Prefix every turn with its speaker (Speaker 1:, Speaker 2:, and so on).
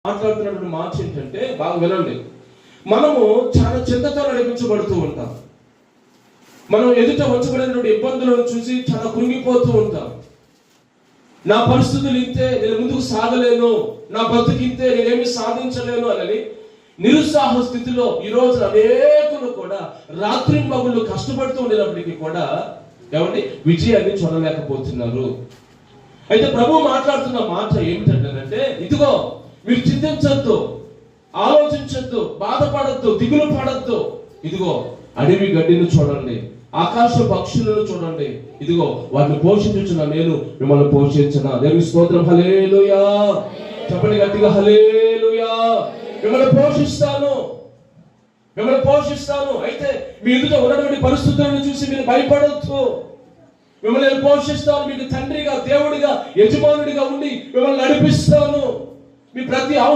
Speaker 1: మాట్లాడుతున్నటువంటి మాట ఏంటంటే, బాగా వినండి. మనము చాలా చింతతో నడిపించబడుతూ ఉంటాం. మనం ఎదుట వచ్చబడినటువంటి ఇబ్బందులను చూసి చాలా కృంగిపోతూ ఉంటాం. నా పరిస్థితులు ఇంతే, నేను ముందుకు సాగలేను, నా బ్రతికింతే, నేనేమి సాధించలేను అని నిరుత్సాహ స్థితిలో ఈ రోజు అనేకులు కూడా రాత్రింబగళ్ళు కష్టపడుతూ ఉండేటప్పటికీ కూడా ఏమండి విజయాన్ని చూడలేకపోతున్నారు. అయితే ప్రభు మాట్లాడుతున్న మాట ఏమిటంటే, ఇదిగో మీరు చింతించొద్దు, ఆలోచించొద్దు, బాధపడద్దు, దిగులు పడద్దు. ఇదిగో అడవి గడ్డిని చూడండి, ఆకాశ పక్షులను చూడండి, ఇదిగో వాటిని పోషించుచున్నా నేను మిమ్మల్ని పోషించనా. దేవుని స్తోత్రం. హల్లెలూయా. చెప్పండి గట్టిగా, హల్లెలూయా. మిమ్మల్ని పోషిస్తాను, మిమ్మల్ని పోషిస్తాను. అయితే మీ ఎదుట ఉన్నటువంటి పరిస్థితులను చూసి మీరు భయపడొద్దు. మిమ్మల్ని పోషిస్తాను, మీకు తండ్రిగా, దేవుడిగా, యజమానుడిగా ఉండి మిమ్మల్ని నడిపిస్తాను. మీ ప్రతి